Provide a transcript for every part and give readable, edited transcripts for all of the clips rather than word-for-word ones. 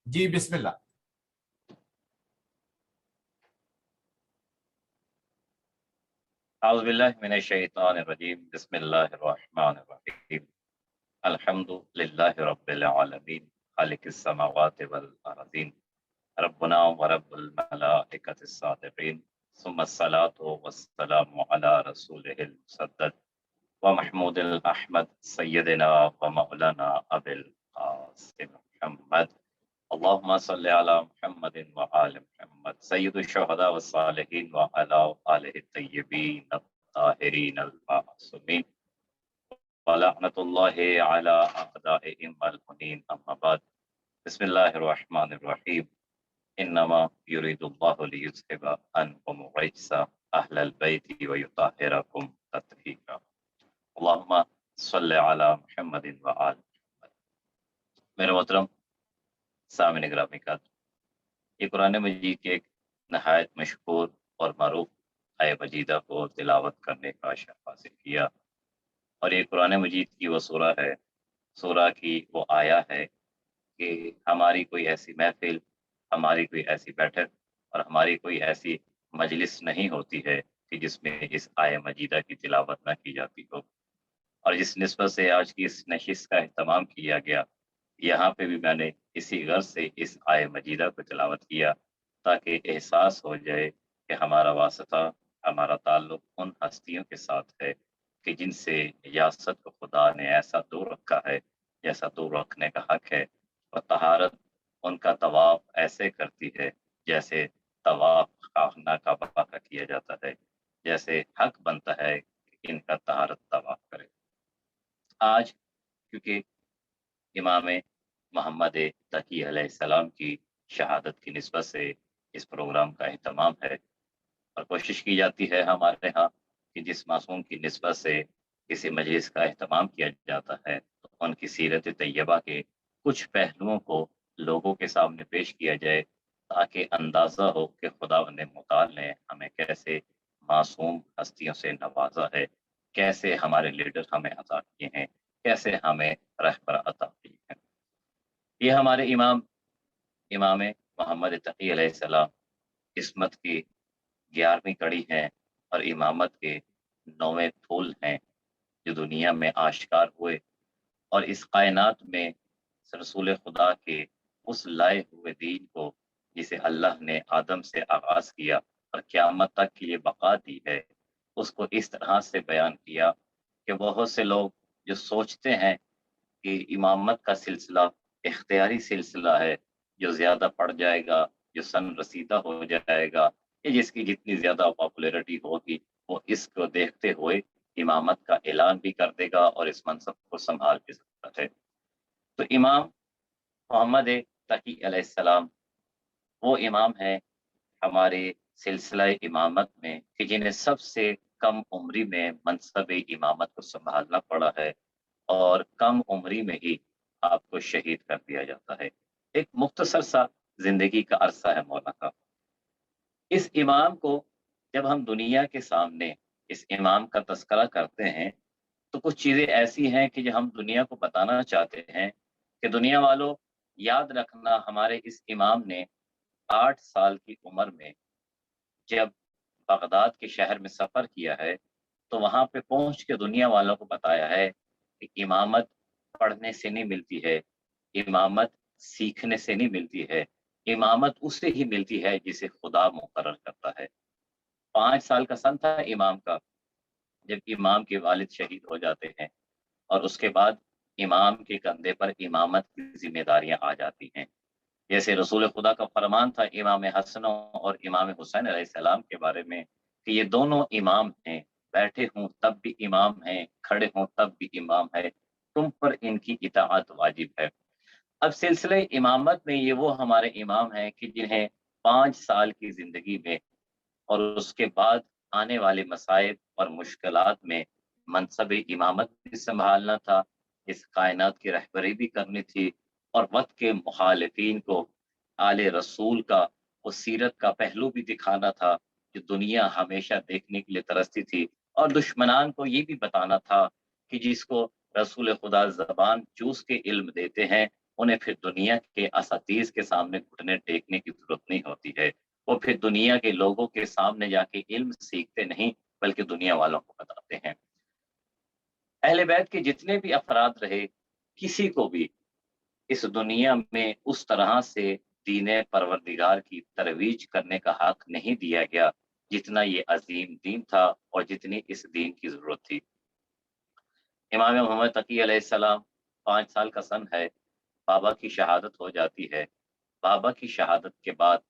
जी बिस्मिल्लाह। औज़ुबिल्लाहिमिनश्शैतानिर्रजीम बिस्मिल्लाहिर्रहमानिर्रहीम अल्हम्दुलिल्लाहि रब्बिल आलमीन खालिकिस समावाति वल अर्ज़ीन रब्बुना व रब्बुल मलाइकतिस सादिक़ीन सुम्मस्सलातु वस्सलामु अला रसूलिहिल मुसद्दद व महमूदिल अहमद सय्यदिना व मौलाना अबिल क़ासिम मुहम्मद अल्लाहुम्मा सल्लि अला मुहम्मदिन व आलि मुहम्मद सय्यिदुश शुहदा व सालिहीन व अला आलिहि तय्यबीन ताहिरीन अल मासूमीन व लअनतुल्लाहि अला अअदाइहिम वल मुनीन अम्मा बाद बिस्मिल्लाहिर रहमानिर रहीम इन्नमा युरिदुल्लाहु लियुज़हिबा अन्कुम रिज्सा अहलल बैति व युताहिरकुम तत्हीरा अल्लाहुम्मा सल्लि अला मुहम्मदिन व आलि मुहम्मद। मेरे मोहतरम सामईन गिरामी का ये कुरान मजीद के एक नहायत मशहूर और मरूफ आय मजीदा को तिलावत करने का शर्फ हासिल किया। और ये कुरान मजीद की वो सूरा है, सूरा की वो आया है कि हमारी कोई ऐसी महफिल, हमारी कोई ऐसी बैठक और हमारी कोई ऐसी मजलिस नहीं होती है कि जिसमें इस आय मजीदा की तिलावत न की जाती हो। और जिस निस्बत से आज की इस नशिस्त का एहतमाम किया गया, यहाँ पे भी मैंने इसी गर्ज से इस आय मजीदा को तिलावत किया ताकि एहसास हो जाए कि हमारा वास्ता, हमारा ताल्लुक उन हस्तियों के साथ है कि जिनसे रियासत को खुदा ने ऐसा दूर रखा है जैसा दूर रखने का हक है, और तहारत उनका तवाफ ऐसे करती है जैसे तवाफ खाना काबा का किया जाता है, जैसे हक बनता है कि इनका तहारत तवाफ करे। आज क्योंकि इमाम मोहम्मद तकी अलैहिस्सलाम की शहादत की निस्बत से इस प्रोग्राम का एहतमाम है, और कोशिश की जाती है हमारे यहाँ कि जिस मासूम की निस्बत से किसी मजलिस का एहतमाम किया जाता है तो उनकी सीरत तैयबा के कुछ पहलुओं को लोगों के सामने पेश किया जाए ताकि अंदाज़ा हो कि खुदा ने मुताल ने हमें कैसे मासूम हस्तियों से नवाजा है, कैसे हमारे लीडर हमें अता किए हैं, कैसे हमें रहबर अता की है। ये हमारे इमाम मोहम्मद तकी अलैहिस्सलाम किस्मत की 11वीं कड़ी हैं और इमामत के 9वें फूल हैं जो दुनिया में आश्कार हुए और इस कायनात में रसूल खुदा के उस लाए हुए दीन को जिसे अल्लाह ने आदम से आगाज किया और क़यामत तक के लिए बका दी है, उसको इस तरह से बयान किया कि बहुत से लोग जो सोचते हैं कि इमामत का सिलसिला इख्तियारी सिलसिला है, जो ज़्यादा पड़ जाएगा, जो सन रसीदा हो जाएगा, या जिसकी जितनी ज़्यादा पॉपुलैरिटी होगी, वो इसको देखते हुए इमामत का ऐलान भी कर देगा और इस मनसब को संभाल भी सकता है। तो इमाम मोहम्मद तकी अलैहिस्सलाम वो इमाम हैं हमारे सिलसिला इमामत में कि जिन्हें सबसे कम उम्री में मनसब इमामत को संभालना पड़ा है और कम उम्री में ही आपको शहीद कर दिया जाता है। एक मुख्तसर सा जिंदगी का अरसा है मौला का। इस इमाम को जब हम दुनिया के सामने इस इमाम का तस्करा करते हैं तो कुछ चीजें ऐसी हैं कि जो हम दुनिया को बताना चाहते हैं कि दुनिया वालों, याद रखना हमारे इस इमाम ने 8 साल की उम्र में जब बगदाद के शहर में सफर किया है तो वहां पे पहुंच के दुनिया वालों को बताया है कि इमामत पढ़ने से नहीं मिलती है, इमामत सीखने से नहीं मिलती है, इमामत उससे ही मिलती है जिसे खुदा मुकर्रर करता है। 5 साल का सन था इमाम का जब इमाम के वालिद शहीद हो जाते हैं और उसके बाद इमाम के कंधे पर इमामत की जिम्मेदारियां आ जाती हैं। जैसे रसूल खुदा का फरमान था इमाम हसन और इमाम हुसैन अलैहिस्सलाम के बारे में कि ये दोनों इमाम हैं, बैठे हों तब भी इमाम हैं, खड़े हों तब भी इमाम है, तुम पर इनकी इताअत वाजिब है। अब सिलसिले इमामत में ये वो हमारे इमाम हैं कि जिन्हें 5 साल की जिंदगी में और उसके बाद आने वाले मसाइब और मुश्किलात में मनसब इमामत भी संभालना था, इस कायनात की रहबरी भी करनी थी और वक्त के मुखालिफिन को आले रसूल का वो सीरत का पहलू भी दिखाना था जो दुनिया हमेशा देखने के लिए तरसती थी, और दुश्मनान को ये भी बताना था कि जिसको रसूल खुदा ज़बान चूस के इल्म देते हैं उन्हें फिर दुनिया के असातीज के सामने घुटने टेकने की जरूरत नहीं होती है। वो फिर दुनिया के लोगों के सामने जाके इल्म सीखते नहीं, बल्कि दुनिया वालों को बताते हैं। अहले बैत के जितने भी अफराद रहे, किसी को भी इस दुनिया में उस तरह से दीन परवरदिगार की तरवीज करने का हक नहीं दिया गया, जितना ये अजीम दीन था और जितनी इस दीन की जरूरत थी। इमाम मोहम्मद तकी अलैहिस्सलाम 5 साल का सन है, बाबा की शहादत हो जाती है। बाबा की शहादत के बाद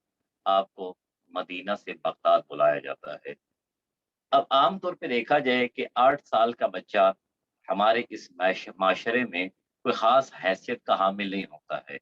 आपको मदीना से बगदाद बुलाया जाता है। अब आम तौर पे देखा जाए कि 8 साल का बच्चा हमारे इस माशरे में कोई खास हैसियत का हामिल नहीं होता है।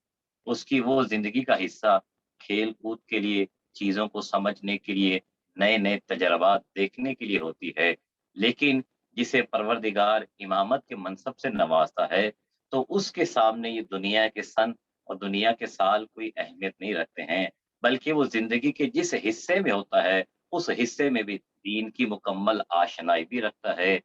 उसकी वो जिंदगी का हिस्सा खेल कूद के लिए, चीजों को समझने के लिए, नए नए तजर्बात देखने के लिए होती है। लेकिन जिसे परवरदिगार इमामत के मनसब से नवाजता है, तो उसके सामने ये दुनिया के सन और दुनिया के साल कोई अहमियत नहीं रखते हैं, बल्कि वो जिंदगी के जिस हिस्से में होता है, उस हिस्से में भी दीन की मुकम्मल आशनाई भी रखता है,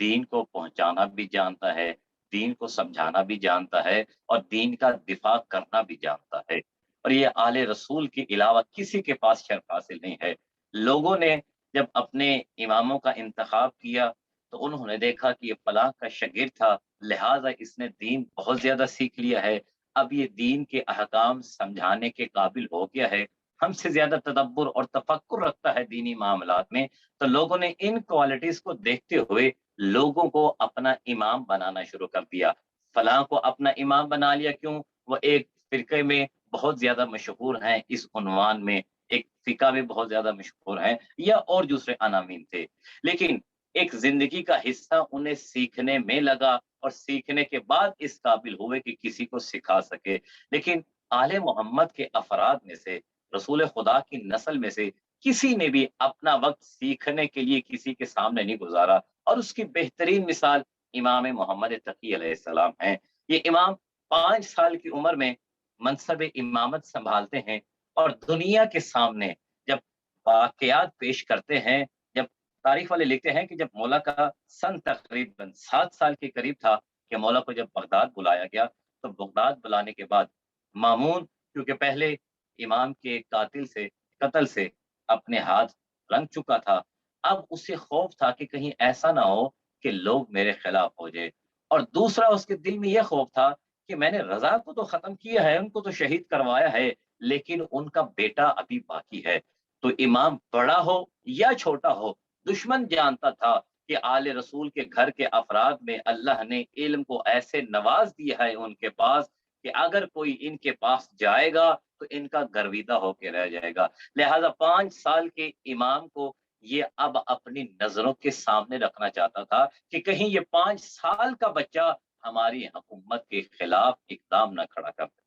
दीन को पहुंचाना भी जानता है, दीन को समझाना भी जानता है और दीन का दिफा करना भी जानता है। और ये आले रसूल के अलावा किसी के पास शर्फ हासिल नहीं है। लोगों ने जब अपने इमामों का इंतखाब किया, तो उन्होंने देखा कि ये फलां का शागिर्द था, लिहाजा इसने दीन बहुत ज्यादा सीख लिया है, अब ये दीन के अहकाम समझाने के काबिल हो गया है, हमसे ज्यादा तदब्बर और तफक्कुर रखता है दीनी मामलात में। तो लोगों ने इन क्वालिटीज को देखते हुए लोगों को अपना इमाम बनाना शुरू कर दिया। फलां को अपना इमाम बना लिया, क्यों? वो एक फिरके में बहुत ज्यादा मशहूर हैं, इस उन्वान में एक फिका में बहुत ज्यादा मशहूर हैं, या और दूसरे अनामीन थे। लेकिन एक जिंदगी का हिस्सा उन्हें सीखने में लगा और सीखने के बाद इस काबिल हुए कि किसी को सिखा सके। लेकिन आले मोहम्मद के अफराद में से, रसूल खुदा की नस्ल में से किसी ने भी अपना वक्त सीखने के लिए किसी के सामने नहीं गुजारा, और उसकी बेहतरीन मिसाल इमाम मोहम्मद तकी अलैहिस्सलाम हैं। ये इमाम 5 साल की उम्र में मनसब इमामत संभालते हैं और दुनिया के सामने जब वाकयात पेश करते हैं, जब तारीख वाले लिखते हैं कि जब मौला का सन तकरीबन 7 साल के करीब था, कि मौला को जब बगदाद बुलाया गया, तो बगदाद बुलाने के बाद मामून, क्योंकि पहले इमाम के कातिल से, कत्ल से अपने हाथ रंग चुका था, अब उसे खौफ था कि कहीं ऐसा ना हो कि लोग मेरे खिलाफ हो जाए। और दूसरा उसके दिल में यह खौफ था कि मैंने रजा को तो खत्म किया है, उनको तो शहीद करवाया है, लेकिन उनका बेटा अभी बाकी है। तो इमाम बड़ा हो या छोटा हो, दुश्मन जानता था कि आले रसूल के घर के अफराद में अल्लाह ने इल्म को ऐसे नवाज दिया है उनके पास, कि अगर कोई इनके पास जाएगा तो इनका गर्विदा होके रह जाएगा। लिहाजा 5 साल के इमाम को ये अब अपनी नजरों के सामने रखना चाहता था कि कहीं ये 5 साल का बच्चा हमारी हुकूमत के खिलाफ इकदाम न खड़ा कर दे।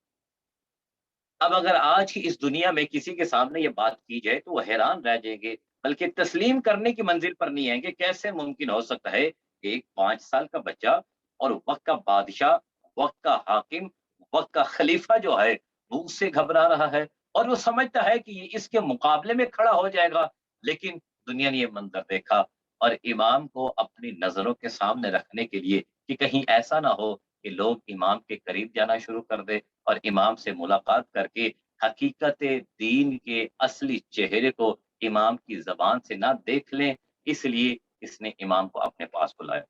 अब अगर आज की इस दुनिया में किसी के सामने ये बात की जाए, तो वो हैरान रह जाएंगे, बल्कि तस्लीम करने की मंजिल पर नहीं आएंगे। कैसे मुमकिन हो सकता है कि एक 5 साल का बच्चा और वक्त का बादशाह, वक्त का हाकिम, वक्त का खलीफा जो है, वो उससे घबरा रहा है और वो समझता है कि ये इसके मुकाबले में खड़ा हो जाएगा। लेकिन दुनिया ने ये मंजर देखा, और इमाम को अपनी नजरों के सामने रखने के लिए कि कहीं ऐसा ना हो कि लोग इमाम के करीब जाना शुरू कर दे और इमाम से मुलाकात करके हकीकत दीन के असली चेहरे को इमाम की जबान से ना देख लें, इसलिए इसने इमाम को अपने पास बुलाया।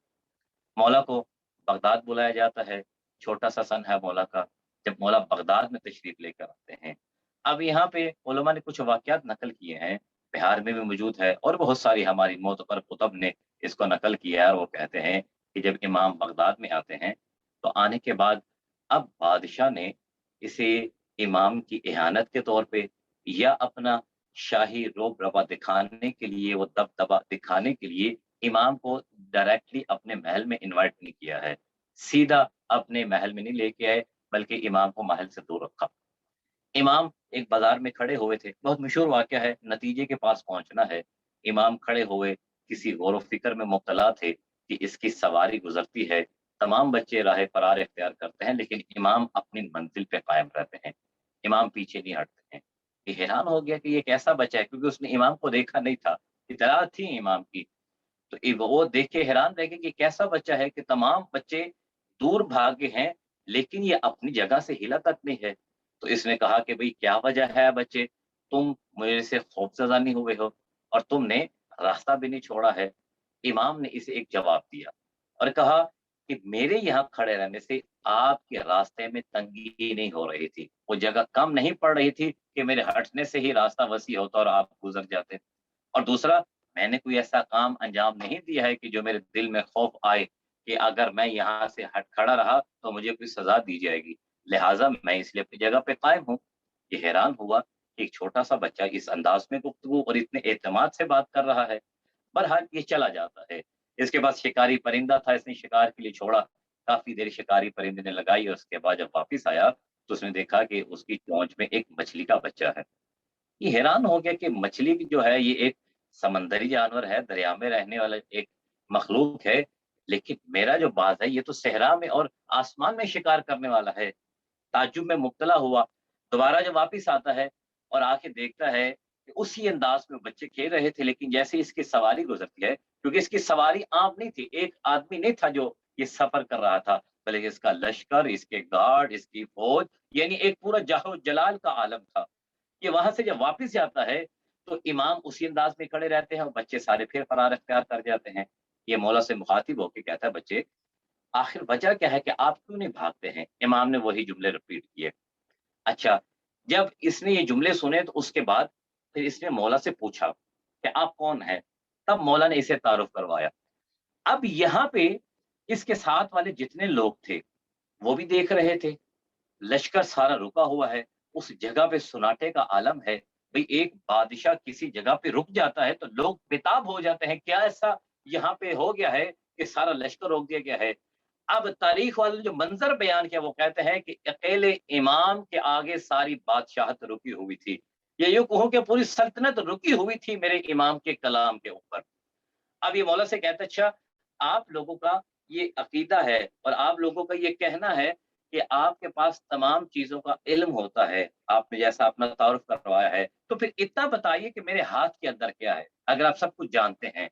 मौला को बगदाद बुलाया जाता है, छोटा सा सन है मौला का। जब मौला बगदाद में तशरीफ लेकर आते हैं, अब यहाँ पे उलमा ने कुछ वाकयात नकल किए हैं, बिहार में भी मौजूद है और बहुत सारी हमारी मोतबर कुतब ने इसको नकल किया है। और वो कहते हैं कि जब इमाम बगदाद में आते हैं, तो आने के बाद अब बादशाह ने इसे इमाम की इहानत के तौर पे या अपना शाही रोब रवा दिखाने के लिए, वो दबदबा दिखाने के लिए इमाम को डायरेक्टली अपने महल में इनवाइट नहीं किया है। सीधा अपने महल में नहीं लेके आए, बल्कि इमाम को महल से दूर रखा। इमाम एक बाजार में खड़े हुए थे, बहुत मशहूर वाकया है, नतीजे के पास पहुंचना है। इमाम खड़े हुए किसी गौर फिक्र में मुब्तला थे कि इसकी सवारी गुजरती है। तमाम बच्चे राह फरार इख्तियार करते हैं, लेकिन इमाम अपनी मंजिल पे कायम रहते हैं। इमाम पीछे नहीं हटते हैं। ये हैरान हो गया कि ये कैसा बच्चा है, क्योंकि उसने इमाम को देखा नहीं था, इत्तला थी इमाम की। तो वो देख के हैरान रह गए कि कैसा बच्चा है कि तमाम बच्चे दूर भागे हैं, लेकिन ये अपनी जगह से हिला तक नहीं है। तो इसने कहा कि भाई क्या वजह है बच्चे, तुम मेरे से खौफजदा नहीं हुए हो और तुमने रास्ता भी नहीं छोड़ा है। इमाम ने इसे एक जवाब दिया और कहा कि मेरे यहाँ खड़े रहने से आपके रास्ते में तंगी नहीं हो रही थी, वो जगह कम नहीं पड़ रही थी कि मेरे हटने से ही रास्ता वसी होता और आप गुजर जाते। और दूसरा, मैंने कोई ऐसा काम अंजाम नहीं दिया है कि जो मेरे दिल में खौफ आए कि अगर मैं यहाँ से हट खड़ा रहा तो मुझे कोई सजा दी जाएगी, लिहाजा मैं इसलिए अपनी जगह पे कायम हूँ। ये हैरान हुआ कि एक छोटा सा बच्चा इस अंदाज में गुफ्तगू और इतने एतमाद से बात कर रहा है। बहरहाल ये चला जाता है। इसके बाद शिकारी परिंदा था, इसने शिकार के लिए छोड़ा। काफ़ी देर शिकारी परिंदे ने लगाई और उसके बाद जब वापिस आया, तो उसने देखा कि उसकी चोंच में एक मछली का बच्चा है। ये हैरान हो गया कि मछली भी जो है ये एक समंदरी जानवर है, दरिया में रहने वाला एक मखलूक है, लेकिन मेरा जो बाज़ है ये तो सहरा में और आसमान में शिकार करने वाला है। ताज्जुब में मुब्तला हुआ, दोबारा जब वापिस आता है और आके देखता है कि उसी अंदाज में बच्चे खेल रहे थे, लेकिन जैसे इसकी सवारी गुजरती है, क्योंकि इसकी सवारी आम नहीं थी, एक आदमी नहीं था जो ये सफर कर रहा था, बल्कि इसका लश्कर, इसके गार्ड, इसकी फौज, यानी एक पूरा जाहो जलाल का आलम था। ये वहां से जब वापिस आता है तो इमाम उसी अंदाज में खड़े रहते हैं और बच्चे सारे फिर फरार अख्तियार कर जाते हैं। ये मौला से मुखातिब होके कहता है, बच्चे आखिर वजह क्या है कि आप क्यों नहीं भागते हैं? इमाम ने वही जुमले रिपीट किए। अच्छा, जब इसने ये जुमले सुने तो उसके बाद फिर इसने मौला से पूछा कि आप कौन हैं? तब मौला ने इसे तारुफ करवाया। अब यहाँ पे इसके साथ वाले जितने लोग थे, वो भी देख रहे थे। लश्कर सारा रुका हुआ है, उस जगह पे सन्नाटे का आलम है। भई एक बादशाह किसी जगह पे रुक जाता है तो लोग बेताब हो जाते हैं, क्या ऐसा यहाँ पे हो गया है कि सारा लश्कर रोक दिया गया है। अब तारीख वाले ने जो मंज़र बयान किया वो कहते हैं कि अकेले इमाम के आगे सारी बादशाहत रुकी हुई थी। या यूँ कहूँ कि पूरी सल्तनत रुकी हुई थी मेरे इमाम के कलाम के ऊपर। अब ये मौला से कहते हैं, अच्छा आप लोगों का ये अकीदा है और आप लोगों का ये कहना है कि आपके पास तमाम चीज़ों का इल्म होता है, आपने जैसा अपना तारुफ करवाया है, तो फिर इतना बताइए कि मेरे हाथ के अंदर क्या है? अगर आप सब कुछ जानते हैं।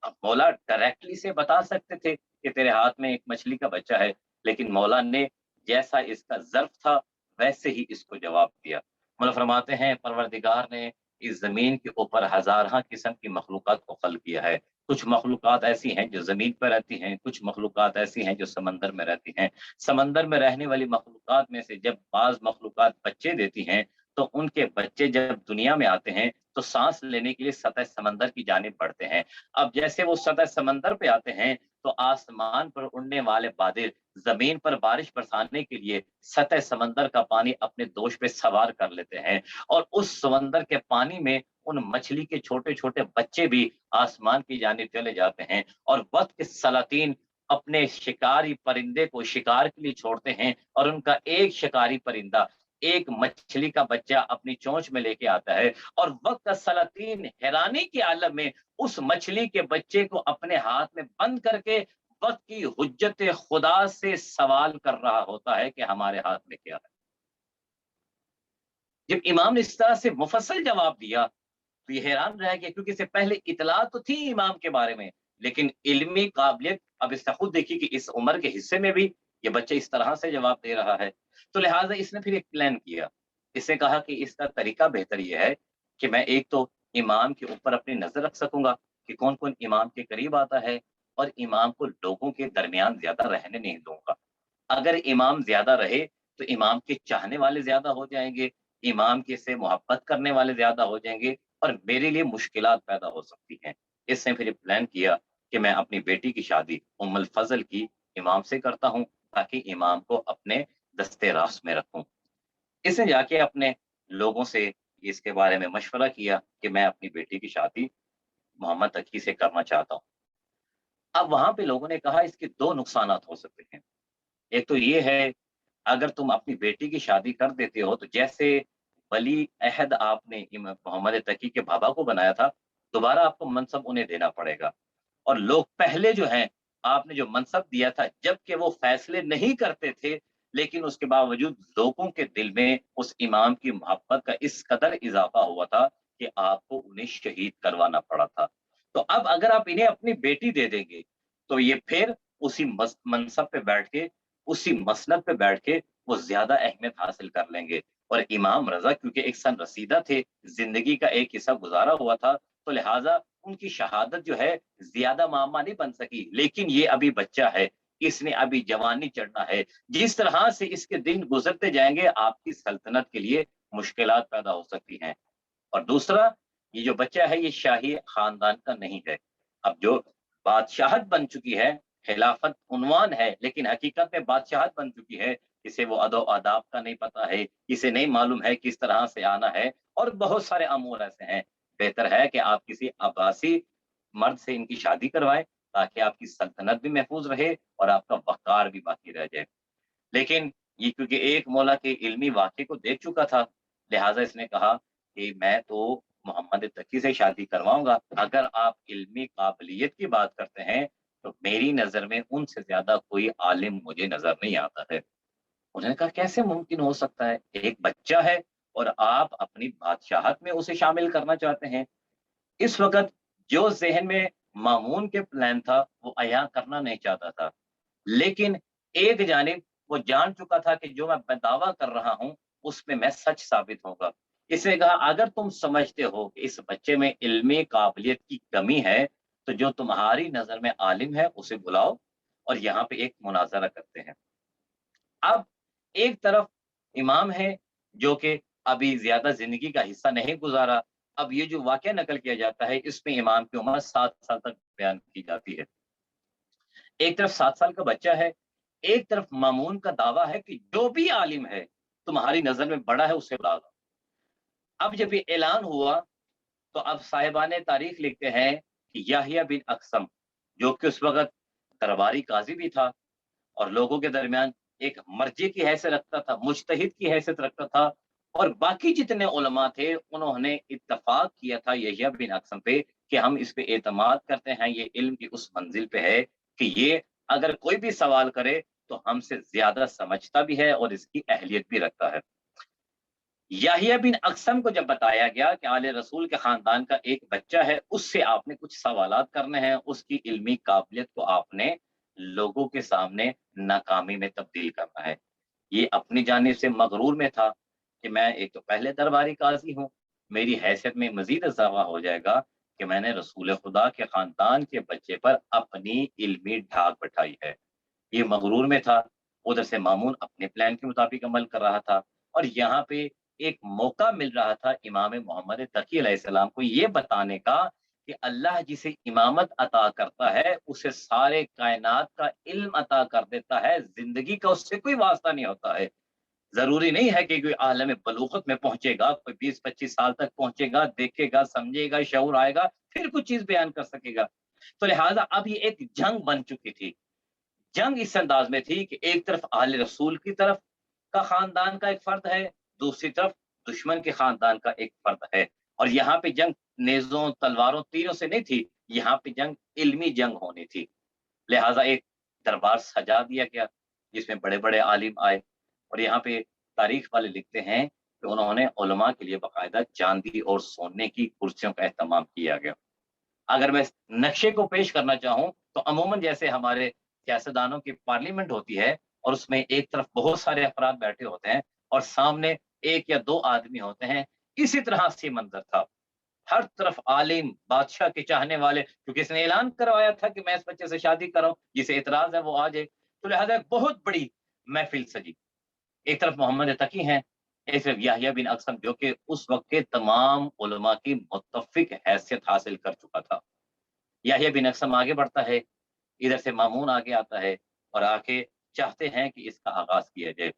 अब मौला डायरेक्टली से बता सकते थे कि तेरे हाथ में एक मछली का बच्चा है, लेकिन मौला ने जैसा इसका ज़र्फ़ था, वैसे ही इसको जवाब दिया। मौला फरमाते हैं परवरदिगार ने इस ज़मीन के ऊपर हज़ारहाँ किस्म की मखलूक़ात को ख़ल्क़ किया है। कुछ मखलूक़ात ऐसी हैं जो ज़मीन पर रहती हैं, कुछ मखलूक़ात ऐसी हैं जो समंदर में रहती हैं। समंदर में रहने वाली मखलूक़ात में से जब बाज़ मखलूक़ात बच्चे देती हैं, तो उनके बच्चे जब दुनिया में आते हैं, तो साँस लेने के लिए सतह समंदर की जानिब बढ़ते हैं। अब जैसे वो सतह समंदर पे आते हैं, तो आसमान पर उड़ने वाले बादल ज़मीन पर बारिश बरसाने के लिए सतह समंदर का पानी अपने दोष पे सवार कर लेते हैं और उस समंदर के पानी में उन मछली के छोटे-छोटे बच्चे भी आसमान की जानिब चले जाते हैं और वक़्त के सलातीन अपने शिकारी परिंदे को शिकार के लिए छोड़ते हैं और उनका एक शिकारी परिंदा, एक मछली का बच्चा अपनी चोंच में लेके आता है और वक़्त का सलातीन हैरानी के आलम में उस मछली के बच्चे को अपने हाथ में बंद करके वक़्त की हुज्जत खुदा से सवाल कर रहा होता है कि हमारे हाथ में क्या है? जब इमाम ने इस तरह से मुफस्सल जवाब दिया, तो ये हैरान रह गया क्योंकि इससे पहले इत्तला तो थी इमाम के बारे में, लेकिन इल्मी काबिलियत अब इसने खुद देखी कि इस उम्र के हिस्से में भी ये बच्चा इस तरह से जवाब दे रहा है। तो लिहाज़ा इसने फिर एक प्लान किया। इसने कहा कि इसका तरीका बेहतर ये है कि मैं एक तो इमाम के ऊपर अपनी नज़र रख सकूँगा कि कौन-कौन इमाम के करीब आता है और इमाम को लोगों के दरमियान ज़्यादा रहने नहीं दूँगा। अगर इमाम ज़्यादा रहे, तो इमाम के चाहने वाले ज़्यादा हो जाएँगे, इमाम के से मोहब्बत करने वाले ज़्यादा हो जाएँगे और मेरे लिए मुश्किलात पैदा हो सकती हैं। इसने फिर ये प्लान किया कि मैं अपनी बेटी की शादी उम्मुल फ़ज़ल की इमाम से करता हूँ, ताकि इमाम को अपने दस्ते रास्त में रखूँ। इसने जाके अपने लोगों से इसके बारे में मशवरा किया कि मैं अपनी बेटी की शादी मोहम्मद तकी से करना चाहता हूँ। अब वहाँ पे लोगों ने कहा इसके 2 नुकसानात हो सकते हैं। एक तो ये है, अगर तुम अपनी बेटी की शादी कर देते हो तो जैसे वली अहद आपने मोहम्मद तकी के बाबा को बनाया था, दोबारा आपको मनसब उन्हें देना पड़ेगा। और लोग पहले जो हैं, आपने जो मनसब दिया था, जबकि वो फैसले नहीं करते थे, लेकिन उसके बावजूद लोगों के दिल में उस इमाम की मोहब्बत का इस कदर इज़ाफ़ा हुआ था कि आपको उन्हें शहीद करवाना पड़ा था। तो अब अगर आप इन्हें अपनी बेटी दे देंगे, तो ये फिर उसी मनसब पे बैठ के اسی مسند پہ بیٹھ کے وہ زیادہ اہمیت حاصل کر لیں گے۔ اور امام رضا کیونکہ ایک سن رسیدہ تھے، زندگی کا ایک حصہ گزارا ہوا تھا، تو لہٰذا ان کی شہادت جو ہے زیادہ معمہ نہیں بن سکی، لیکن یہ ابھی بچہ ہے، اس نے ابھی جوانی چڑھنا ہے، جس طرح سے اس کے دن گزرتے جائیں گے آپ کی سلطنت کے لیے مشکلات پیدا ہو سکتی ہیں۔ اور دوسرا، یہ جو بچہ ہے یہ شاہی خاندان کا نہیں ہے، اب جو بادشاہت بن چکی ہے، خلافت عنوان ہے لیکن حقیقت میں بادشاہت بن چکی ہے، اسے وہ ادب و آداب کا نہیں پتا ہے، اسے نہیں معلوم ہے کس طرح سے آنا ہے، اور بہت سارے امور ایسے ہیں۔ بہتر ہے کہ آپ کسی عباسی مرد سے ان کی شادی کروائیں تاکہ آپ کی سلطنت بھی محفوظ رہے اور آپ کا وقار بھی باقی رہ جائے۔ لیکن یہ کیونکہ ایک مولا کے علمی واقعے کو دیکھ چکا تھا، لہٰذا اس نے کہا کہ میں تو محمد تقی سے شادی کرواؤں گا۔ اگر آپ علمی قابلیت کی بات کرتے ہیں تو میری نظر میں ان سے زیادہ کوئی عالم مجھے نظر نہیں آتا ہے۔ انہوں نے کہا کیسے ممکن ہو سکتا ہے، ایک بچہ ہے اور آپ اپنی بادشاہت میں اسے شامل کرنا چاہتے ہیں۔ اس وقت جو ذہن میں مامون کے پلان تھا وہ عیاں کرنا نہیں چاہتا تھا، لیکن ایک جانب وہ جان چکا تھا کہ جو میں دعویٰ کر رہا ہوں اس میں سچ ثابت ہوگا۔ اس نے کہا اگر تم سمجھتے ہو کہ اس بچے میں علمی قابلیت کی کمی ہے تو جو تمہاری نظر میں عالم ہے اسے بلاؤ اور یہاں پہ ایک مناظرہ کرتے ہیں۔ اب ایک طرف امام ہے جو کہ ابھی زیادہ زندگی کا حصہ نہیں گزارا، اب یہ جو واقعہ نقل کیا جاتا ہے اس میں امام کی عمر 7 سال تک بیان کی جاتی ہے۔ ایک طرف 7 سال کا بچہ ہے، ایک طرف مامون کا دعویٰ ہے کہ جو بھی عالم ہے تمہاری نظر میں بڑا ہے اسے بلا دو۔ اب جب یہ اعلان ہوا تو اب صاحبان تاریخ لکھتے ہیں کہ یحییٰ بن اقسم جو کہ اس وقت درباری قاضی بھی تھا اور لوگوں کے درمیان ایک مرجع کی حیثیت رکھتا تھا، مجتہد کی حیثیت رکھتا تھا، اور باقی جتنے علماء تھے انہوں نے اتفاق کیا تھا یحییٰ بن اقسم پہ کہ ہم اس پہ اعتماد کرتے ہیں، یہ علم کی اس منزل پہ ہے کہ یہ اگر کوئی بھی سوال کرے تو ہم سے زیادہ سمجھتا بھی ہے اور اس کی اہلیت بھی رکھتا ہے۔ یحییٰ بن اقسم کو جب بتایا گیا کہ آل رسول کے خاندان کا ایک بچہ ہے، اس سے آپ نے کچھ سوالات کرنے ہیں، اس کی علمی قابلیت کو آپ نے لوگوں کے سامنے ناکامی میں تبدیل کرنا ہے۔ یہ اپنی جانب سے مغرور میں تھا کہ میں ایک تو پہلے درباری قاضی ہوں، میری حیثیت میں مزید اضافہ ہو جائے گا کہ میں نے رسول خدا کے خاندان کے بچے پر اپنی علمی ڈھاک بٹھائی ہے۔ یہ مغرور میں تھا، ادھر سے مامون اپنے پلان کے مطابق عمل کر رہا تھا، اور یہاں پہ ایک موقع مل رہا تھا امام محمد تقی علیہ السلام کو یہ بتانے کا کہ اللہ جسے امامت عطا کرتا ہے اسے سارے کائنات کا علم عطا کر دیتا ہے، زندگی کا اس سے کوئی واسطہ نہیں ہوتا ہے۔ ضروری نہیں ہے کہ کوئی عالم بلوغت میں پہنچے گا، کوئی 20-25 سال تک پہنچے گا، دیکھے گا، سمجھے گا، شعور آئے گا، پھر کچھ چیز بیان کر سکے گا۔ تو لہٰذا اب یہ ایک جنگ بن چکی تھی۔ جنگ اس انداز میں تھی کہ ایک طرف اہل رسول کی طرف کا خاندان کا ایک فرد ہے، دوسری طرف دشمن کے خاندان کا ایک فرد ہے، اور یہاں پہ جنگ نیزوں تلواروں تیروں سے نہیں تھی، یہاں پہ جنگ علمی جنگ ہونی تھی۔ لہٰذا ایک دربار سجا دیا گیا جس میں بڑے بڑے عالم آئے، اور یہاں پہ تاریخ والے لکھتے ہیں کہ انہوں نے علماء کے لیے باقاعدہ چاندی اور سونے کی کرسیوں کا اہتمام کیا گیا۔ اگر میں نقشے کو پیش کرنا چاہوں تو عموماً جیسے ہمارے سیاستدانوں کی پارلیمنٹ ہوتی ہے اور اس میں ایک طرف بہت سارے افراد بیٹھے ہوتے ہیں اور سامنے 1 یا 2 آدمی ہوتے ہیں، اسی طرح سے منظر تھا۔ ہر طرف عالم، بادشاہ کے چاہنے والے، کیونکہ اس نے اعلان کروایا تھا کہ میں اس بچے سے شادی کراؤں، جسے اعتراض ہے وہ آ جائے، تو لہٰذا ایک بہت بڑی محفل سجی۔ ایک طرف محمد تقی ہیں، ایک طرف یحییٰ بن اقسم جو کہ اس وقت کے تمام علماء کی متفق حیثیت حاصل کر چکا تھا۔ یحییٰ بن اقسم آگے بڑھتا ہے، ادھر سے مامون آگے آتا ہے اور آ کے چاہتے ہیں کہ اس کا آغاز کیا جائے۔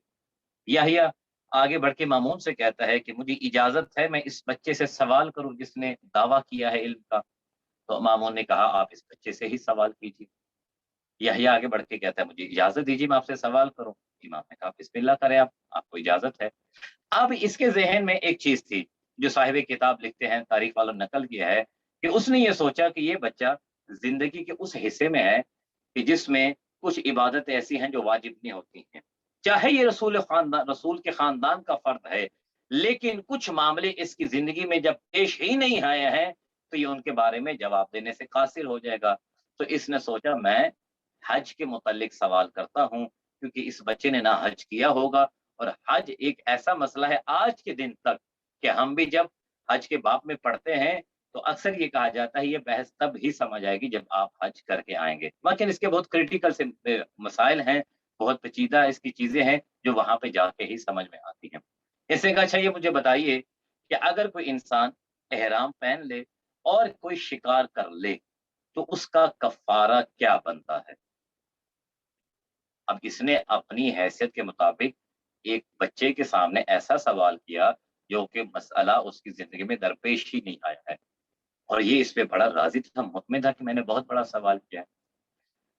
یحییٰ آگے بڑھ کے مامون سے کہتا ہے کہ مجھے اجازت ہے میں اس بچے سے سوال کروں جس نے دعویٰ کیا ہے علم کا، تو مامون نے کہا آپ اس بچے سے ہی سوال کیجیے۔ یحییٰ آگے بڑھ کے کہتا ہے مجھے اجازت دیجیے میں آپ سے سوال کروں۔ امام نے کہا بسم اللہ کریں، آپ کو اجازت ہے۔ اب اس کے ذہن میں ایک چیز تھی جو صاحب کتاب لکھتے ہیں، تاریخ والوں نے نقل کیا ہے کہ اس نے یہ سوچا کہ یہ بچہ زندگی کے اس حصے میں ہے کہ جس میں کچھ عبادتیں ایسی ہیں جو واجب نہیں ہوتی ہیں، چاہے یہ رسول کے خاندان کا فرد ہے، لیکن کچھ معاملے اس کی زندگی میں جب پیش ہی نہیں آئے ہیں تو یہ ان کے بارے میں جواب دینے سے قاصر ہو جائے گا۔ تو اس نے سوچا میں حج کے متعلق سوال کرتا ہوں، क्योंकि इस बच्चे ने ना हज किया होगा, और हज एक ऐसा मसला है आज के दिन तक कि हम भी जब हज के बाब में पढ़ते हैं तो अक्सर ये कहा जाता है ये बहस तब ही समझ आएगी जब आप हज करके आएंगे। लेकिन इसके बहुत क्रिटिकल से मसाइल हैं, बहुत पेचीदा इसकी चीजें हैं जो वहां पे जाके ही समझ में आती हैं। इससे अच्छा ये मुझे बताइए कि अगर कोई इंसान एहराम पहन ले और कोई शिकार कर ले तो उसका कफारा क्या बनता है? अब इसने अपनी हैसियत के मुताबिक एक बच्चे के सामने ऐसा सवाल किया जो कि मसला उसकी जिंदगी में दरपेश ही नहीं आया है, और ये इस पे बड़ा राजी था, मुतमिन था कि मैंने बहुत बड़ा सवाल किया है।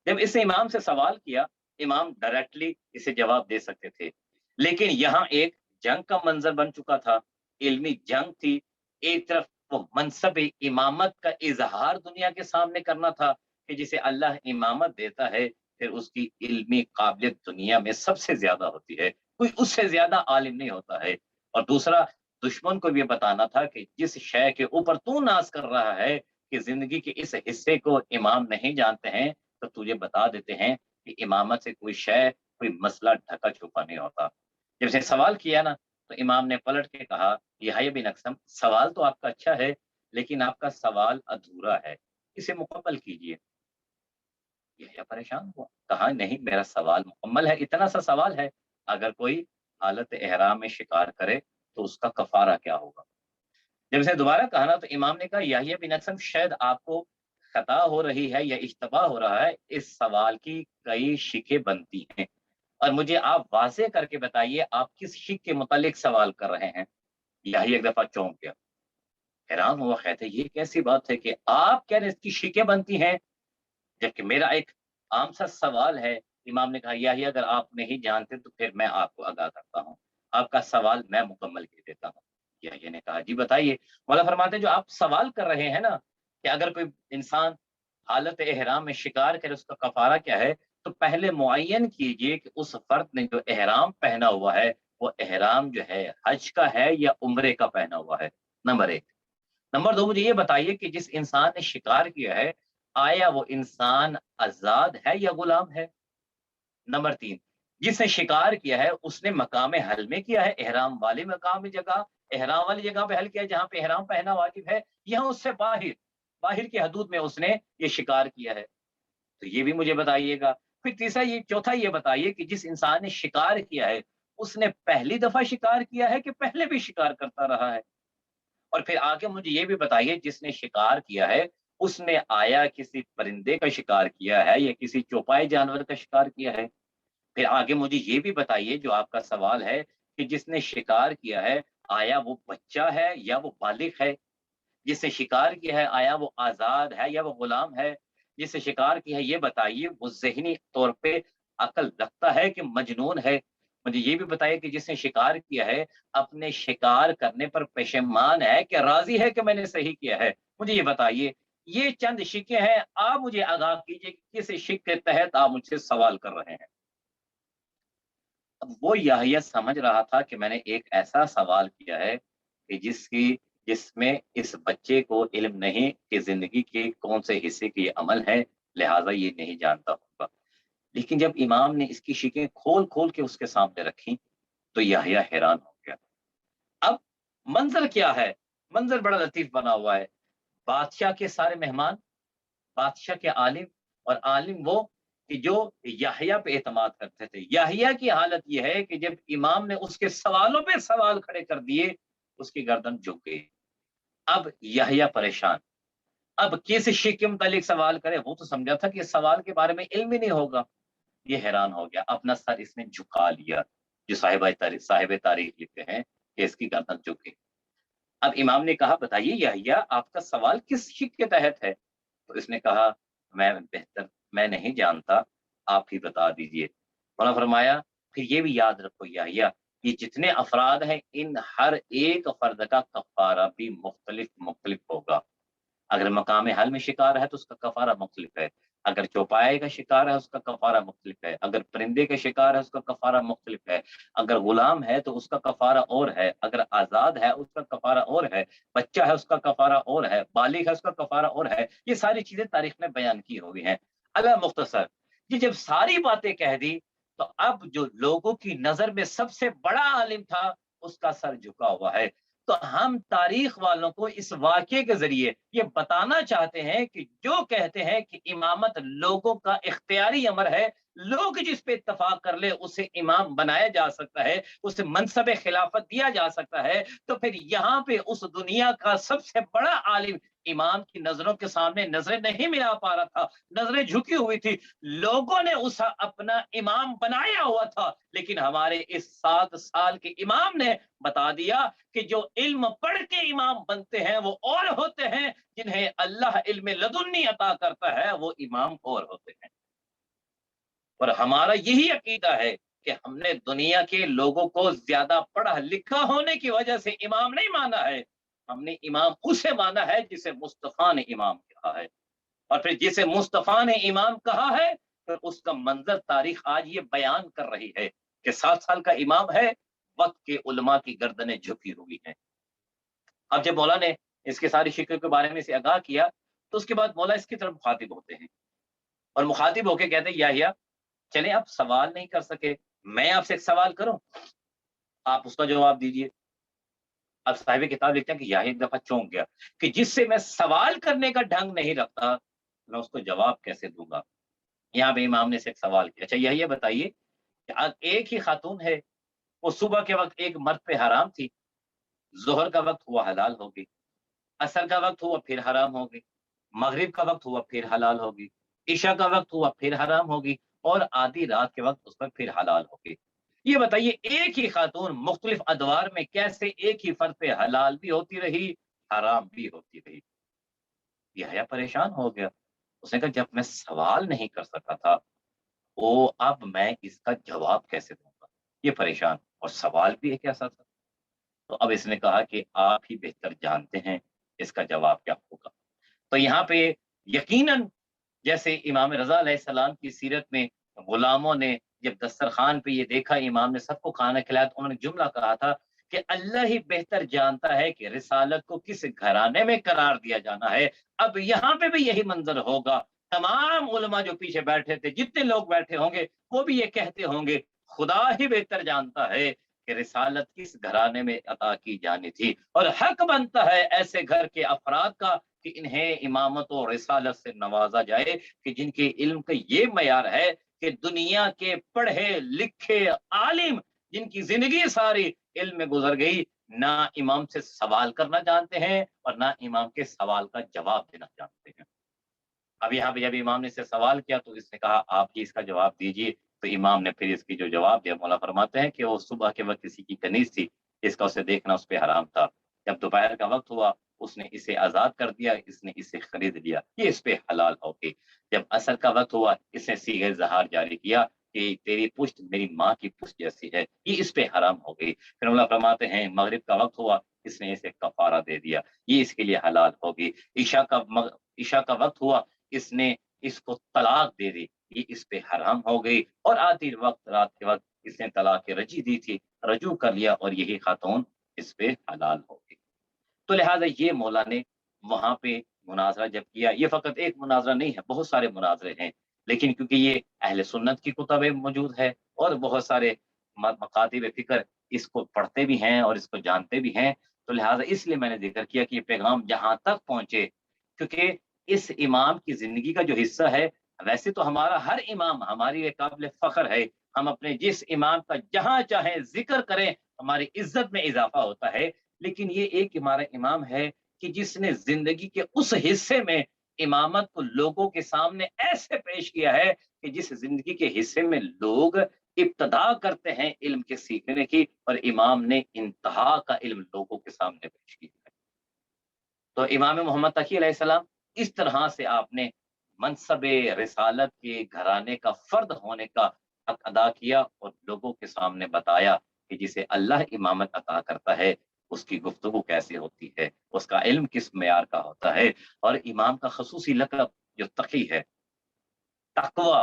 जब इसने इमाम से सवाल किया, इमाम डायरेक्टली इसे जवाब दे सकते थे, लेकिन यहाँ एक जंग का मंजर बन चुका था, इल्मी जंग थी। एक तरफ वो मनसब इमामत का इजहार दुनिया के सामने करना था कि जिसे अल्लाह इमामत देता है फिर उसकी इल्मी काबिलियत दुनिया में सबसे ज्यादा होती है, कोई उससे ज्यादा आलिम नहीं होता है। और दूसरा, दुश्मन को भी बताना था कि जिस शय के ऊपर तू नाज कर रहा है कि जिंदगी के इस हिस्से को इमाम नहीं जानते हैं, तो तुझे बता देते हैं कि इमामत से कोई शय, कोई मसला ढका छुपा नहीं होता। जब उसने सवाल किया ना, तो इमाम ने पलट के कहा, यहया बिन अकसम, सवाल तो आपका अच्छा है लेकिन आपका सवाल अधूरा है, इसे मुकम्मल कीजिए। यहया परेशान हुआ, कहा नहीं मेरा सवाल मुकम्मल है, इतना सा सवाल है, अगर कोई हालत एहराम में शिकार करे तो उसका कफारा क्या होगा? जब इसे दोबारा कहा ना, तो इमाम ने कहा, यहया बिन अकसम, शायद आपको खता हो रही है या इश्तबा हो रहा है, इस सवाल की कई शिकें बनती हैं, और मुझे आप वाज़ेह करके बताइए आप किस शिक के मुतालिक सवाल कर रहे हैं। यही एक दफा चौंक गया, हैरान हुआ, कहते ये कैसी बात है कि आप कह रहे हैं इसकी शिकें बनती हैं, जबकि मेरा एक आम सा सवाल है। इमाम ने कहा, यही अगर आप नहीं जानते तो फिर मैं आपको आगाह करता हूँ, आपका सवाल मैं मुकम्मल कर देता हूँ। यही ने कहा, जी बताइए। मौला फरमाते हैं, जो आप सवाल कर रहे हैं ना कि अगर कोई इंसान हालत एहराम में शिकार करे उसका कफारा क्या है, तो पहले मुअय्यन कीजिए कि उस फर्द ने जो एहराम पहना हुआ है वो एहराम जो है हज का है या उम्रे का पहना हुआ है, नंबर एक। नंबर दो, मुझे ये बताइए कि जिस इंसान ने शिकार किया है, आया वो इंसान आजाद है या गुलाम है? नंबर तीन, जिसने शिकार किया है उसने मकाम हल में किया है, एहराम वाले मकाम जगह, एहराम वाली जगह पे हल किया है जहां पे एहराम पहना वाजिब है, यहाँ उससे बाहर, बाहर की हदूद में उसने ये शिकार किया है? तो ये भी मुझे बताइएगा। फिर तीसरा, ये चौथा, ये बताइए कि जिस इंसान ने शिकार किया है उसने पहली दफा शिकार किया है कि पहले भी शिकार करता रहा है? और फिर आगे मुझे ये भी बताइए, जिसने शिकार किया है उसने आया किसी परिंदे का शिकार किया है या किसी चौपाई जानवर का शिकार किया है? फिर आगे मुझे ये भी बताइए, जो आपका सवाल है कि जिसने शिकार किया है आया वो बच्चा है या वो बालिग है? जिसने शिकार किया है आया वो आजाद है या वो गुलाम है? जिसने शिकार किया है ये बताइए वो ज़हनी तौर पे अक्ल रखता है कि मजनून है? मुझे ये भी बताइए कि जिसने शिकार किया है अपने शिकार करने पर पेशेमान है कि राज़ी है कि मैंने सही किया है? मुझे ये बताइए। ये चंद शिकें हैं, आप मुझे आगाह कीजिए कि किस शिक के तहत आप मुझसे सवाल कर रहे हैं। अब वो याहिया समझ रहा था कि मैंने एक ऐसा सवाल किया है कि जिसमें इस बच्चे को इल्म नहीं कि जिंदगी के कौन से हिस्से के ये अमल है, लिहाजा ये नहीं जानता होगा। लेकिन जब इमाम ने इसकी शिकें खोल खोल के उसके सामने रखी तो याहिया हैरान हो गया। अब मंजर क्या है? मंजर बड़ा लतीफ बना हुआ है। बादशाह के सारे मेहमान, बादशाह के आलिम, और आलिम वो कि जो याहिया पे एतमाद करते थे। याहिया की हालत ये है कि जब इमाम ने उसके सवालों पे सवाल खड़े कर दिए उसकी गर्दन झुक गई। अब याहिया परेशान, अब किस शिक के मुतालिक सवाल करे, वो तो समझा था कि इस सवाल के बारे में इल्म ही नहीं होगा। ये हैरान हो गया, अपना सर इसने झुका लिया, जो साहिब तारीख लिखते हैं कि इसकी गर्दन झुक गई। अब इमाम ने कहा, बताइए याहिया आपका सवाल किस शिक के तहत है? तो इसने कहा, मैं नहीं जानता, आप ही बता दीजिए। उन्होंने फरमाया, फिर ये भी याद रखो याहिया, ये जितने अफराद हैं इन हर एक फर्द का कफारा भी मुख्तलिफ मुख्तलिफ होगा। अगर मकाम हल में शिकार है तो उसका कफारा मुख्तलिफ है, अगर चौपाए का शिकार है उसका कफारा मुख्तलिफ है, अगर परिंदे का शिकार है उसका कफारा मुख्तलिफ है, अगर गुलाम है तो उसका कफारा और है, अगर आज़ाद है उसका कफारा और है, बच्चा है उसका कफारा और है, बालिग है उसका कफारा और है। ये सारी चीज़ें तारीख में बयान की हुई हैं। अला मुख्तसर, ये जब सारी बातें कह दी تو اب جو لوگوں کی نظر میں سب سے بڑا عالم تھا اس کا سر جھکا ہوا ہے۔ تو ہم تاریخ والوں کو اس واقعے کے ذریعے یہ بتانا چاہتے ہیں کہ جو کہتے ہیں کہ امامت لوگوں کا اختیاری امر ہے، لوگ جس پہ اتفاق کر لے اسے امام بنایا جا سکتا ہے، اسے منصب خلافت دیا جا سکتا ہے، تو پھر یہاں پہ اس دنیا کا سب سے بڑا عالم امام کی نظروں کے سامنے نظریں نہیں ملا پا رہا تھا، نظریں جھکی ہوئی تھی، لوگوں نے اسے اپنا امام بنایا ہوا تھا، لیکن ہمارے اس 7 سال کے امام نے بتا دیا کہ جو علم پڑھ کے امام بنتے ہیں وہ اور ہوتے ہیں، جنہیں اللہ علم لدنی عطا کرتا ہے وہ امام اور ہوتے ہیں۔ اور ہمارا یہی عقیدہ ہے کہ ہم نے دنیا کے لوگوں کو زیادہ پڑھا لکھا ہونے کی وجہ سے امام نہیں مانا ہے، ہم نے امام اسے مانا ہے جسے مصطفیٰ نے امام کہا ہے، اور پھر جسے مصطفیٰ نے امام کہا ہے پھر اس کا منظر تاریخ آج یہ بیان کر رہی ہے کہ 7 سال کا امام ہے، وقت کے علماء کی گردنیں جھکی ہوئی ہیں۔ اب جب مولا نے اس کے ساری شکل کے بارے میں سے آگاہ کیا تو اس کے بعد مولا اس کی طرف مخاطب ہوتے ہیں اور مخاطب ہو کے کہتے ہیں یا چلیں آپ سوال نہیں کر سکے، میں آپ سے ایک سوال کروں، آپ اس کا جواب دیجئے۔ اب صاحب کتاب لکھتے ہیں کہ ایک دفعہ چونک گیا کہ جس سے میں سوال کرنے کا ڈھنگ نہیں رکھتا میں اس کو جواب کیسے دوں گا۔ یہاں پہ امام نے سے ایک سوال کیا، اچھا یہ بتائیے کہ ایک ہی خاتون ہے، وہ صبح کے وقت ایک مرد پہ حرام تھی، ظہر کا وقت ہوا حلال ہوگی، عصر کا وقت ہوا پھر حرام ہوگی، مغرب کا وقت ہوا پھر حلال ہوگی، عشاء کا وقت ہوا پھر حرام ہوگی، اور آدھی رات کے وقت اس پر پھر حلال ہوگی۔ یہ بتائیے ایک ہی خاتون مختلف ادوار میں کیسے ایک ہی فرد پہ حلال بھی ہوتی رہی، حرام بھی ہوتی رہی۔ یہ پریشان ہو گیا، اس نے کہا جب میں سوال نہیں کر سکا تھا وہ اب میں اس کا جواب کیسے دوں گا، یہ پریشان، اور سوال بھی ایک ایسا تھا۔ تو اب اس نے کہا کہ آپ ہی بہتر جانتے ہیں اس کا جواب کیا ہوگا۔ تو یہاں پہ یقیناً جیسے امام رضا علیہ السلام کی سیرت میں غلاموں نے جب دسترخوان پہ یہ دیکھا امام نے سب کو کھانا کھلایا تو انہوں نے جملہ کہا تھا کہ اللہ ہی بہتر جانتا ہے کہ رسالت کو کس گھرانے میں قرار دیا جانا ہے۔ اب یہاں پہ بھی یہی منظر ہوگا، تمام علماء جو پیچھے بیٹھے تھے جتنے لوگ بیٹھے ہوں گے وہ بھی یہ کہتے ہوں گے خدا ہی بہتر جانتا ہے کہ رسالت کس گھرانے میں عطا کی جانی تھی، اور حق بنتا ہے ایسے گھر کے افراد کا کہ انہیں امامت و رسالت سے نوازا جائے کہ جن کے علم کا یہ معیار ہے کہ دنیا کے پڑھے لکھے عالم جن کی زندگی ساری علم میں گزر گئی نہ امام سے سوال کرنا جانتے ہیں اور نہ امام کے سوال کا جواب دینا جانتے ہیں۔ اب یہاں پہ جب امام نے اس سے سوال کیا تو اس نے کہا آپ ہی اس کا جواب دیجئے، تو امام نے پھر اس کی جو جواب دیا، مولا فرماتے ہیں کہ وہ صبح کے وقت کسی کی کنیز تھی، اس کا اسے دیکھنا اس پہ حرام تھا، جب دوپہر کا وقت ہوا اس نے اسے آزاد کر دیا، اس نے اسے خرید لیا، یہ اس پہ حلال ہو گئی، جب عصر کا وقت ہوا اس نے صیغہ زہار جاری کیا کہ تیری پشت میری ماں کی پشت جیسی ہے، یہ اس پہ حرام ہو گئی، پھر مولا فرماتے ہیں مغرب کا وقت ہوا اس نے اسے کفارہ دے دیا، یہ اس کے لیے حلال ہوگی، عشاء کا وقت ہوا اس نے اس کو طلاق دے دی، یہ اس پہ حرام ہو گئی، اور آتی وقت رات کے وقت اس نے طلاق رجی دی تھی، رجوع کر لیا اور یہی خاتون اس پہ حلال ہو گئی۔ تو لہٰذا یہ مولا نے وہاں پہ مناظرہ جب کیا، یہ فقط ایک مناظرہ نہیں ہے، بہت سارے مناظرے ہیں، لیکن کیونکہ یہ اہل سنت کی کتب موجود ہے اور بہت سارے مکاتب فکر اس کو پڑھتے بھی ہیں اور اس کو جانتے بھی ہیں، تو لہٰذا اس لیے میں نے ذکر کیا کہ یہ پیغام جہاں تک پہنچے، کیونکہ اس امام کی زندگی کا جو حصہ ہے، ویسے تو ہمارا ہر امام ہماری ایک قابل فخر ہے، ہم اپنے جس امام کا جہاں چاہیں ذکر کریں ہماری عزت میں اضافہ ہوتا ہے، لیکن یہ ایک ہمارا امام ہے کہ جس نے زندگی کے اس حصے میں امامت کو لوگوں کے سامنے ایسے پیش کیا ہے کہ جس زندگی کے حصے میں لوگ ابتدا کرتے ہیں علم کے سیکھنے کی، اور امام نے انتہا کا علم لوگوں کے سامنے پیش کیا ہے۔ تو امام محمد تقی علیہ السلام اس طرح سے آپ نے منصب رسالت کے گھرانے کا فرد ہونے کا حق ادا کیا اور لوگوں کے سامنے بتایا کہ جسے اللہ امامت عطا کرتا ہے اس کی گفتگو کیسے ہوتی ہے، اس کا علم کس معیار کا ہوتا ہے، اور امام کا خصوصی لقب جو تقی ہے، تقوی،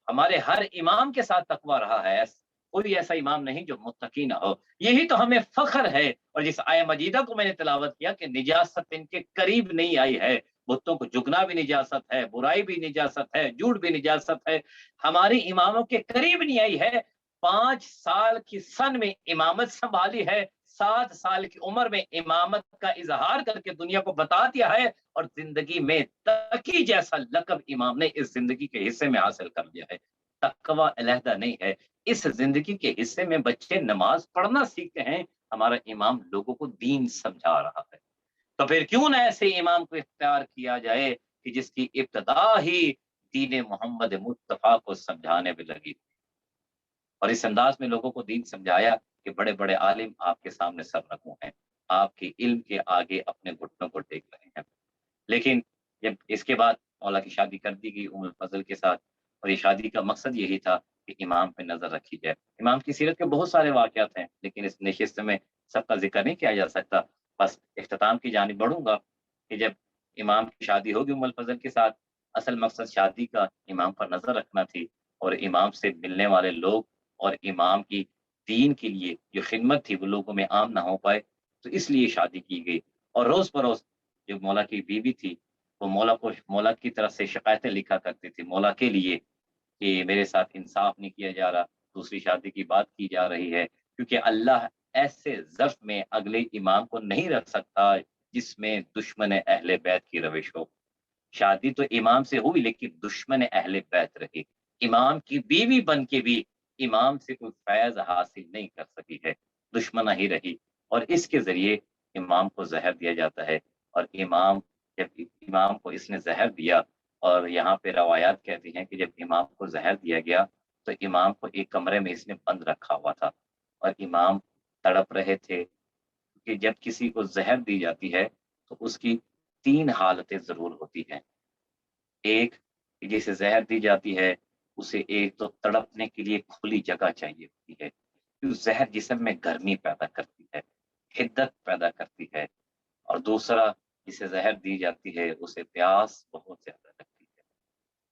ہمارے ہر امام کے ساتھ تقوی رہا ہے، کوئی ایسا امام نہیں جو متقی نہ ہو، یہی تو ہمیں فخر ہے۔ اور جس آیہ مجیدہ کو میں نے تلاوت کیا کہ نجاست ان کے قریب نہیں آئی ہے، بتوں کو جھکنا بھی نجاست ہے، برائی بھی نجاست ہے، جھوٹ بھی نجاست ہے۔ ہماری اماموں کے قریب نہیں آئی ہے، 5 سال کی سن میں امامت سنبھالی ہے، 7 سال کی عمر میں امامت کا اظہار کر کے دنیا کو بتا دیا ہے، اور زندگی میں تقی جیسا لقب امام نے اس زندگی کے حصے میں حاصل کر لیا ہے۔ تقوی علیحدہ نہیں ہے، اس زندگی کے حصے میں بچے نماز پڑھنا سیکھتے ہیں، ہمارا امام لوگوں کو دین سمجھا رہا ہے۔ تو پھر کیوں نہ ایسے امام کو اختیار کیا جائے کہ جس کی ابتدا ہی دین محمد مصطفیٰ کو سمجھانے میں لگی، اور اس انداز میں لوگوں کو دین سمجھایا کہ بڑے بڑے عالم آپ کے سامنے سر رکھوں ہیں، آپ کے علم کے آگے اپنے گھٹنوں کو ٹیک رہے ہیں۔ لیکن جب اس کے بعد مولا کی شادی کر دی گئی ام الفضل کے ساتھ، اور یہ شادی کا مقصد یہی تھا کہ امام پہ نظر رکھی جائے۔ امام کی سیرت کے بہت سارے واقعات ہیں، لیکن اس نشست میں سب کا ذکر نہیں کیا جا سکتا۔ بس اختتام کی جانب بڑھوں گا کہ جب امام کی شادی ہوگی ام الفضل کے ساتھ، اصل مقصد شادی کا امام پر نظر رکھنا تھی، اور امام سے ملنے والے لوگ اور امام کی دین کے لیے جو خدمت تھی وہ لوگوں میں عام نہ ہو پائے، تو اس لیے شادی کی گئی۔ اور روز بروز جو مولا کی بیوی تھی وہ مولا کی طرف سے شکایتیں لکھا کرتی تھی مولا کے لیے کہ میرے ساتھ انصاف نہیں کیا جا رہا، دوسری شادی کی بات کی جا رہی ہے، کیونکہ اللہ ایسے ظرف میں اگلے امام کو نہیں رکھ سکتا جس میں دشمن اہل بیت کی روش ہو۔ شادی تو امام سے ہوئی لیکن دشمن اہل بیت رہی، امام کی بیوی بن کے بھی امام سے کوئی فیض حاصل نہیں کر سکی ہے، دشمنہ ہی رہی، اور اس کے ذریعے امام کو زہر دیا جاتا ہے۔ اور جب امام کو اس نے زہر دیا، اور یہاں پہ روایات کہتی ہیں کہ جب امام کو زہر دیا گیا تو امام کو ایک کمرے میں اس نے بند رکھا ہوا تھا، اور امام تڑپ رہے تھے، کہ جب کسی کو زہر دی جاتی ہے تو اس کی 3 حالتیں ضرور ہوتی ہیں۔ ایک کہ جسے زہر دی جاتی ہے اسے ایک تو تڑپنے کے لیے کھلی جگہ چاہیے ہوتی ہے، کیوں زہر جسم میں گرمی پیدا کرتی ہے، حدت پیدا کرتی ہے، اور دوسرا جسے زہر دی جاتی ہے اسے پیاس بہت زیادہ لگتی ہے۔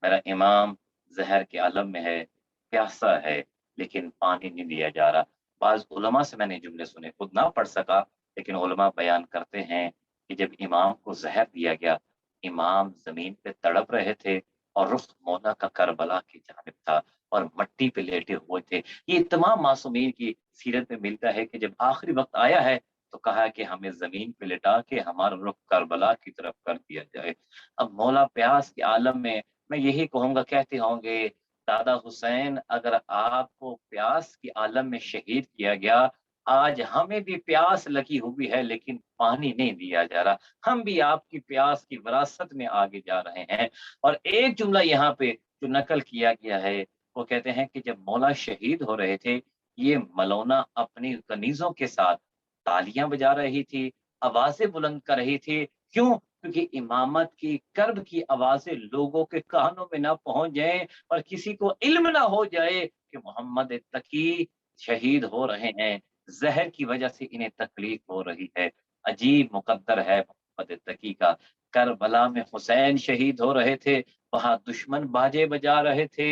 میرا امام زہر کے عالم میں ہے، پیاسا ہے، لیکن پانی نہیں دیا جا رہا۔ بعض علماء سے میں نے جملے سنے، خود نہ پڑھ سکا، لیکن علماء بیان کرتے ہیں کہ جب امام کو زہر دیا گیا، امام زمین پہ تڑپ رہے تھے، اور رخ مولا کا کربلا کی جانب تھا، اور مٹی پہ لیٹے ہوئے تھے۔ یہ تمام معصومین کی سیرت میں ملتا ہے کہ جب آخری وقت آیا ہے تو کہا کہ ہمیں زمین پہ لٹا کے ہمارا رخ کربلا کی طرف کر دیا جائے۔ اب مولا پیاس کے عالم میں یہی کہوں گا، کہتے ہوں گے دادا حسین اگر آپ کو پیاس کی عالم میں شہید کیا گیا، آج ہمیں بھی پیاس لگی ہوئی ہے لیکن پانی نہیں دیا جا رہا، ہم بھی آپ کی پیاس کی وراثت میں آگے جا رہے ہیں۔ اور ایک جملہ یہاں پہ جو نقل کیا گیا ہے وہ کہتے ہیں کہ جب مولا شہید ہو رہے تھے، یہ ملونہ اپنی کنیزوں کے ساتھ تالیاں بجا رہی تھی، آوازیں بلند کر رہی تھی، کیوں؟ کیونکہ امامت کی کرب کی آوازیں لوگوں کے کانوں میں نہ پہنچ جائیں، اور کسی کو علم نہ ہو جائے کہ محمد تقی شہید ہو رہے ہیں، زہر کی وجہ سے انہیں تکلیف ہو رہی ہے۔ عجیب مقدر ہے محمد تقی کا، کربلا میں حسین شہید ہو رہے تھے، وہاں دشمن باجے بجا رہے تھے،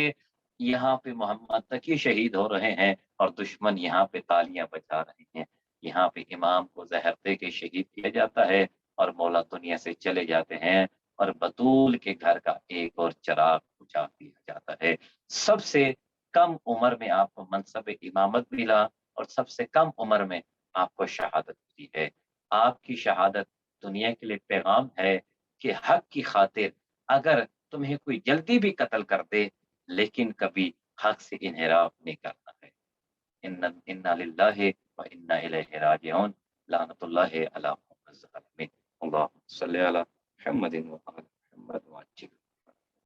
یہاں پہ محمد تقی شہید ہو رہے ہیں اور دشمن یہاں پہ تالیاں بجا رہے ہیں۔ یہاں پہ امام کو زہر دے کے شہید کیا جاتا ہے، اور مولا دنیا سے چلے جاتے ہیں، اور بطول کے گھر کا ایک اور چراغ بجھا دیا جاتا ہے۔ سب سے کم عمر میں آپ کو منصب امامت ملا، اور سب سے کم عمر میں آپ کو شہادت ملی ہے۔ آپ کی شہادت دنیا کے لیے پیغام ہے کہ حق کی خاطر اگر تمہیں کوئی جلدی بھی قتل کر دے لیکن کبھی حق سے انحراف نہیں کرنا ہے۔ انا للہ و انا الیہ راجعون، لعنت اللہ علی محمد۔ اللہم صلی علی محمد و آل